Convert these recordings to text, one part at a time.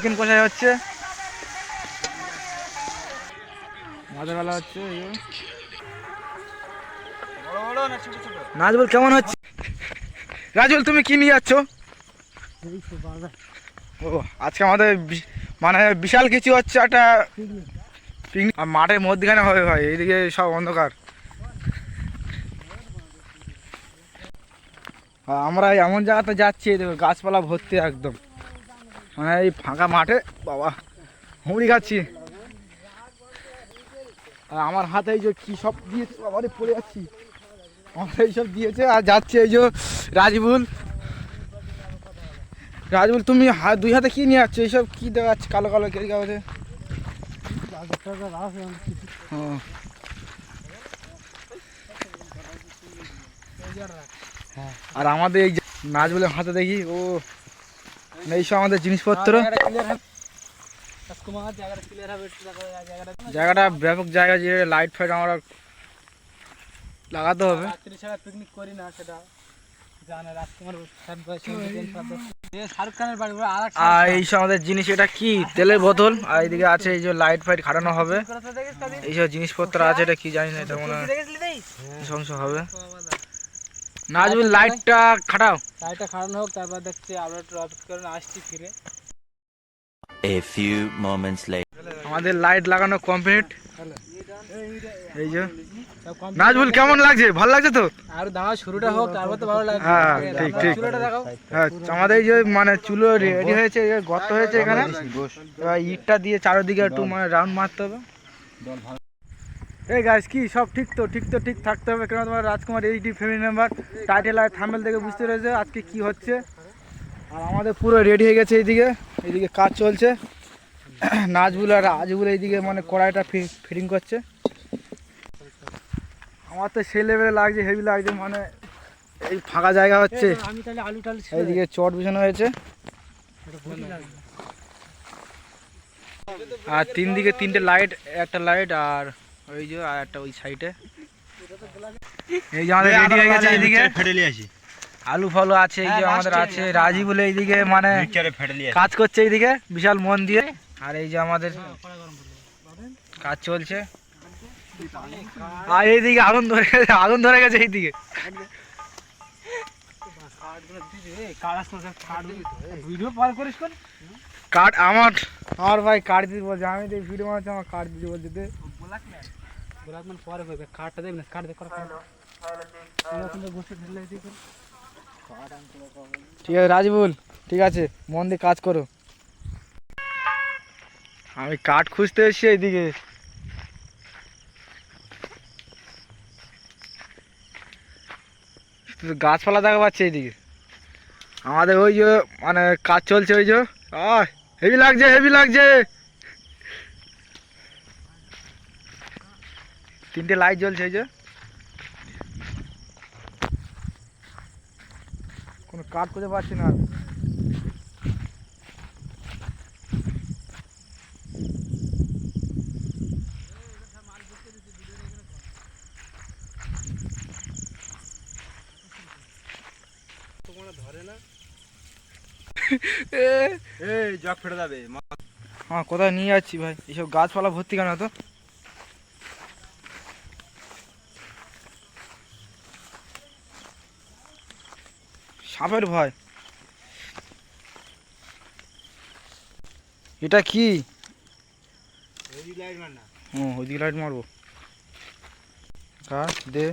Chicken কষাই হচ্ছে, মাছের বেলা হচ্ছে। নাজবুল কেমন হচ্ছে? রাজুল তুমি কি নিয়ে যাচ্ছ? ও আজকে আমাদের মানে বিশাল কিছু হচ্ছে, একটা পিকনিক। আর মাঠের মধ্যখানে হবে ভাই, এইদিকে সব অন্ধকার। আমরা এমন জায়গাতে যাচ্ছি, দেখো গাছপালা ভর্তি একদম, মানে এই ফাঁকা মাঠে বাবা হুমড়ি খাচ্ছি। আর আমার হাতে এই যে কী সব দিয়েছে, বাবারে পড়ে যাচ্ছি। আমার এইসব দিয়েছে আর যাচ্ছে এই যে রাজবুল। রাজবুল তুমি দুই হাতে কি নিয়ে যাচ্ছ? এইসব কি দেখা যাচ্ছে কালো কালো কেরি কাগজে? আর আমাদের এই নাজবুলের হাতে দেখি ও এইসব আমাদের জিনিসপত্র। জায়গাটা ব্যাপক জায়গা, যে লাইট ফাইট আমরা লাগাতে হবে। পিকনিক করি না সেটা আর এইসব আমাদের জিনিস, এটা কি তেলের বোতল, আর এইদিকে আছে এই যে লাইট ফাইট খাটানো হবে, এইসব জিনিসপত্র আছে। এটা কি জানি না, এটা মনে হয় সংসার হবে। নাজবুল লাইটটা খাটাও। লাইটটা খাটানো হোক, তারপর দেখছি আমরা একটু অপেক্ষা করে আসছি ফিরে। A few moments later. আমাদের লাইট লাগানো কমপ্লিট। এই যে নাজবুল কেমন লাগছে? ভালো লাগছে তো? আর দাঁড়া শুরুটা হোক, তারপর তো ভালো লাগবে। হ্যাঁ ঠিক ঠিক। হ্যাঁ আমাদের এই যে মানে চুলো রেডি হয়েছে, গর্ত হয়েছে এখানে, এবার ইটটা দিয়ে চারিদিকে একটু মানে রাউন্ড মারতে হবে। এই গাইস কি সব ঠিক তো? ঠিক তো ঠিক থাকতে হবে, কেন তোমার রাজকুমার এইটি ফ্যামিলি মেম্বার টাইটেল আর থাম্বনেল দেখে বুঝতে পেরেছে আজকে কি হচ্ছে। আর আমাদের পুরো রেডি হয়ে গেছে, এইদিকে এইদিকে কাজ চলছে। নাজবুল আর রাজবুল এইদিকে মানে কড়াইটা ফিটিং করছে। আমার তো সেই লেভেলে লাগছে, হেভি লাগছে, মানে এই ফাঁকা জায়গা হচ্ছে, এইদিকে চট বিছানো হয়েছে। আর তিন দিকে তিনটে লাইট, একটা লাইট আর ওই যে আর একটা ওই সাইডে। এই যে আমাদের রেডি হয়ে গেছে, এইদিকে আলু ফালু আছে, এই যে আমাদের আছে। রাজি বলে এইদিকে মানে কাজ করছে, এইদিকে বিশাল মন দিয়ে। আর এই যে আমাদের কাজ চলছে, আর এইদিকে আগুন ধরে গেছে, আগুন ধরে গেছে এইদিকে। কাঠ আমার আমার ভাই কাঠ দিতে বলছে, আমি তো ভিডিও বানাচ্ছি, আমার কাঠ দিতে বলছে। ঠিক আছে রাজবুল, ঠিক আছে মন দিয়ে কাজ করো। আমি কাঠ খুঁজতে এসছি এইদিকে। গাছপালা দেখা পাচ্ছে এইদিকে আমাদের, ওই যে মানে কাজ চলছে, ওই যে হেভি লাগছে, হেভি লাগছে। তিনটে লাইট জ্বলছে, এই যে কোনো কাঠ খুঁজে পাচ্ছি না। জগ ফেটে যাবে। হ্যাঁ কোথায় নিয়ে যাচ্ছি ভাই, এইসব গাছপালা ভর্তি কেন তো? সাপের ভয়। এটা কি? হুম ওইদিকে লাইট মারবো। কাঠ দে।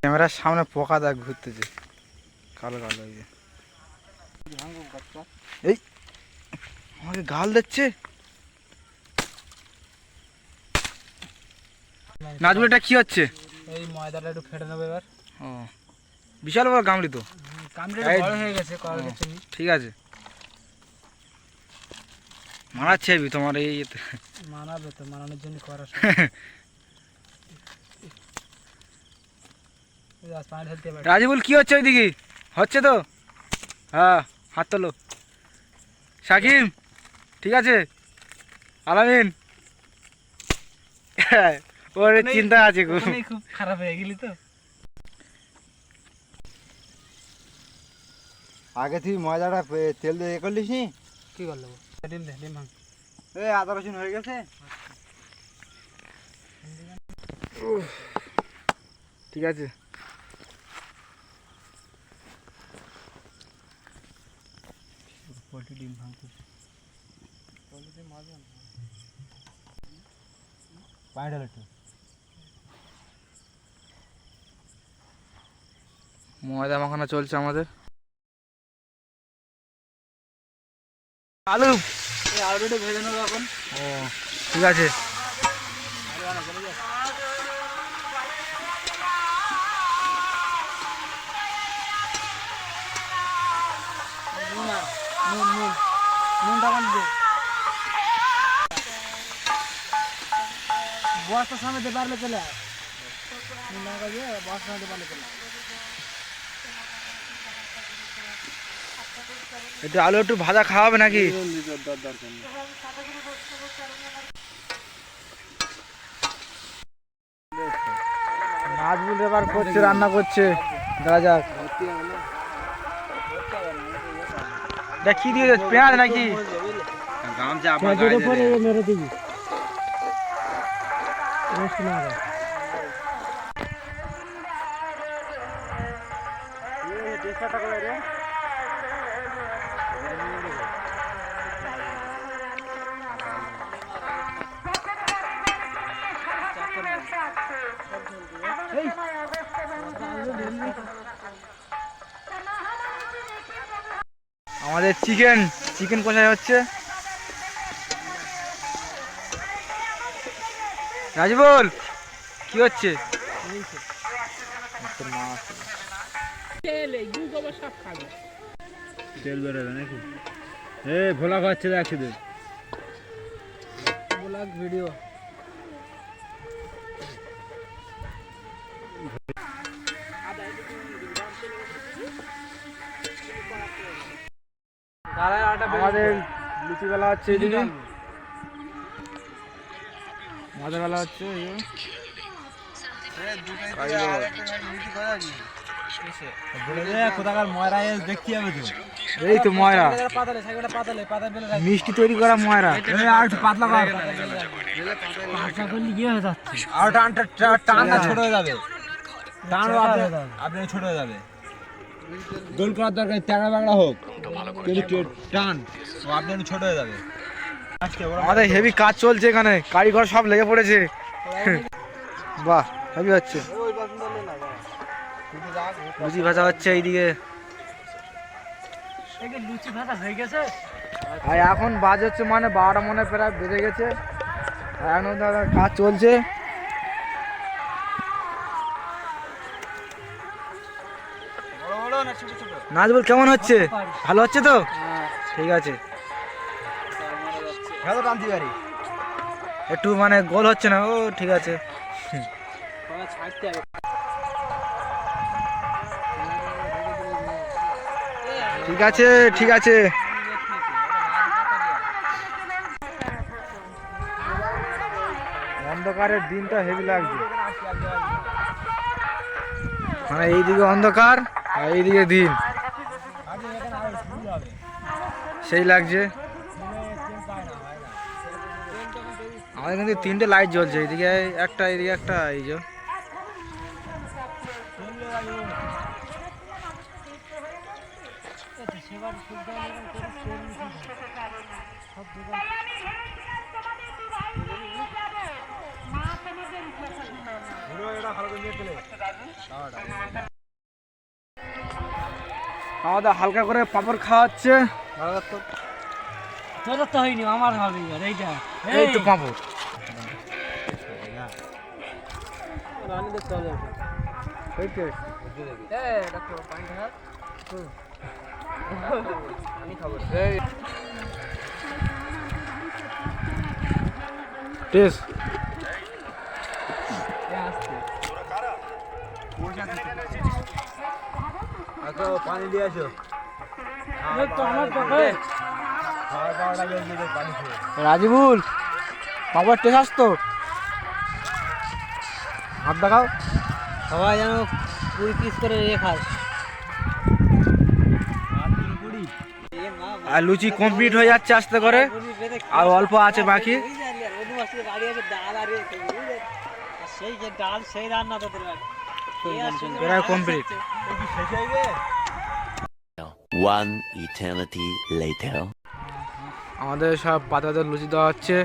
ক্যামেরার সামনে পোকা দেখ ঘুরতেছে, কালো কালো। এই আমাকে গাল দিচ্ছে। নাজবুল এটা কি হচ্ছে? এই ময়দাটা একটু ফেটে নেবো এবার। ও বিশাল বড় গামলি তো। গামলিটা বড় হয়ে গেছে, করার কিছু নেই। ঠিক আছে মানাচ্ছে তোমার এই মানাবে তো, মানানোর জন্য করা। রাজবুল কি হচ্ছে ওইদিকে? হচ্ছে তো? হ্যাঁ হাত তোলো। শাকিম ঠিক আছে? আলামিন ওর চিন্তা আছে, খুব খারাপ হয়ে গেলি তো। আগে তুই ময়দাটা তেল দিয়ে করলিস নি? কি করলো ডিম দে ডিম ভাঙ এই আদা রসুন হয়ে গেছে। ঠিক আছে। পোলট্রি ডিম ভাঙ পানি ঢাল একটু। ময়দা মাখানো চলছে আমাদের। আলু আলুটা ভেজে নেবো এখন। ও ঠিক আছে। নুনটা বান দে বস্তার সামনে দিয়ে পারলে চলে আয় নুন লঙ্কা দিয়ে বস্তার সামনে পারলে চলে একটু আলু একটু ভাজা খাওয়া হবে নাকি? নাজবুল এবার করছে, রান্না করছে। দেখা যাক এটা কি দিয়েছে, পেঁয়াজ নাকি? মেরে দিবি রেস্ট না হবে আমাদের চিকেন কষাই হচ্ছে। রাজবুল কি হচ্ছে? তেল বেরোবে নাকি? ভোলা খাচ্ছে দেখ শুধু ব্লগ ভিডিও আমাদের লুচি বেলা হচ্ছে এদিকে, মাঝে বেলা হচ্ছে। কোথাকার ময়রা দেখতে যাবে তো? এই তো ময়রা, মিষ্টি তৈরি করা ময়রা। আর একটু পাতলা কর, আর টানটা ছোট হয়ে যাবে, আপনি ছোট হয়ে যাবে। গোল করার দরকার, ট্যাংরা ব্যাংরা হোক, কিন্তু টান আপনি ছোট হয়ে যাবে। আমাদের হেভি কাজ চলছে এখানে, কারিগর সব লেগে পড়েছে। বাহ হেভি হচ্ছে, লুচি ভাজা হচ্ছে এইদিকে। লুচি ভাজা হয়ে গেছে আর এখন বাজে হচ্ছে মানে 12টা মনে প্রায় বেজে গেছে, এখন কাজ চলছে। নাজবুল কেমন হচ্ছে? ভালো হচ্ছে তো? ঠিক আছে। একটু মানে গোল হচ্ছে না, ও ঠিক আছে। ঠিক আছে ঠিক আছে। অন্ধকারের দিনটা হেভি লাগছে, মানে এইদিকে অন্ধকার আর এইদিকে দিন, সেই লাগছে। আমাদের কিন্তু 3টে লাইট জ্বলছে, এইদিকে একটা, এইদিকে একটা, এই যে আমাদের হালকা করে পাপড় খাওয়া হচ্ছে। তোর তো হয়নি, আমার হবে এইটা। এই তো পাপড়, টেস্ট পানি দিয়ে আসো। রাজিবুল পাপড় টেস্ট আসতো, হাত দেখাও। সবাই যেন 20 পিস করে খায়। আর লুচি কমপ্লিট হয়ে যাচ্ছে আস্তে করে, আর অল্প আছে বাকি। সেই যে ডাল সেই রান্না তোদের প্রায় কমপ্লিট। One eternity later. আমাদের সব পাতাতে লুচি দেওয়া হচ্ছে।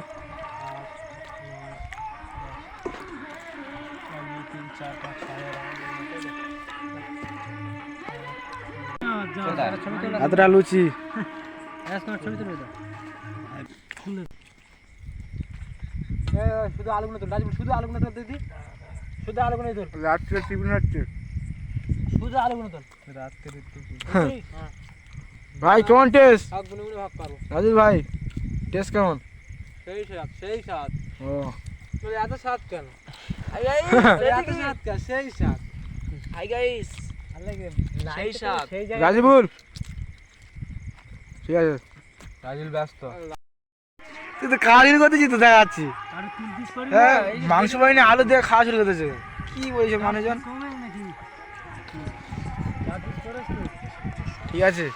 এতটা লুচি শুধু আলুগুলো তোল রাজীব, শুধু আলুগুলো তোল দিদি, শুধু আলুগুলো তোল, রাত্রে টিফিন হচ্ছে। শুধু আলুগুলো তোল। ভাই কেমন টেস্ট? ভাগ গুনে গুনে ভাগ পারবো। রাজীব ভাই টেস্ট কেমন? সেই স্বাদ, সেই স্বাদ। ও তোর এত স্বাদ কেন? এত স্বাদ কেন? সেই স্বাদ। হাই গাইস, সেই স্বাদ। রাজীবুল ঠিক আছে। রাজুল ব্যস্ত। তুই তো কারির করতেছি তো দেখাচ্ছি। আরে তিন পিস করে হ্যাঁ মাংস বাহিনী আলু দিয়ে খাওয়া শুরু করতেছে। কি বলছে মানুষজন? ঠিক আছে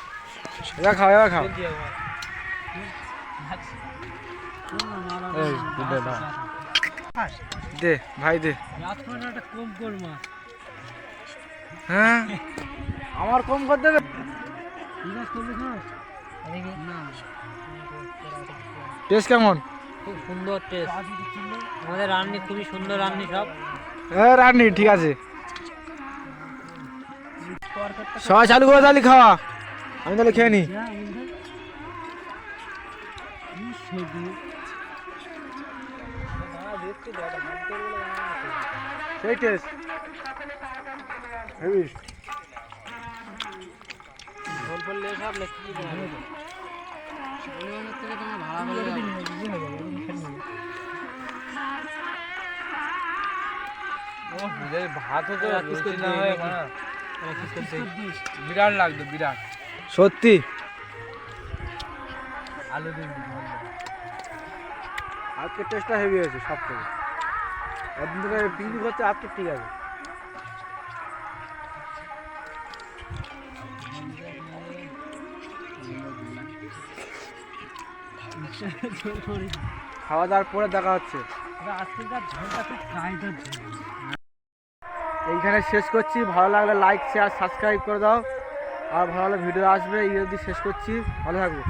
এবার খাও, এবার খাও। এই, দে না। দে ভাই দে। কম কর মা। হ্যাঁ আমার কম করে দেবে। টেস্ট কেমন? খুব সুন্দর টেস্ট। আমাদের রান্নি খুবই সুন্দর রান্নি সব। হ্যাঁ রান্নি ঠিক আছে। সবাই চালু করে তাহলে খাওয়া, আমি তাহলে খেয়ে নি। সেই টেস্ট হেভি। ভাত হতো লুচি না হয় বিরাট লাগতো, বিরাট। সত্যি আলু দিয়ে আজকে টেস্টটা হেভি হয়েছে সব থেকে। একদিন ধরে পিকনিক হচ্ছে, আজকে ঠিক আছে। খাওয়া দাওয়ার পরে দেখা হচ্ছে। এইখানে শেষ করছি। ভালো লাগলে লাইক শেয়ার সাবস্ক্রাইব করে দাও, আর ভালো ভালো ভিডিও আসবে। এই অবধি শেষ করছি। ভালো থাকবো।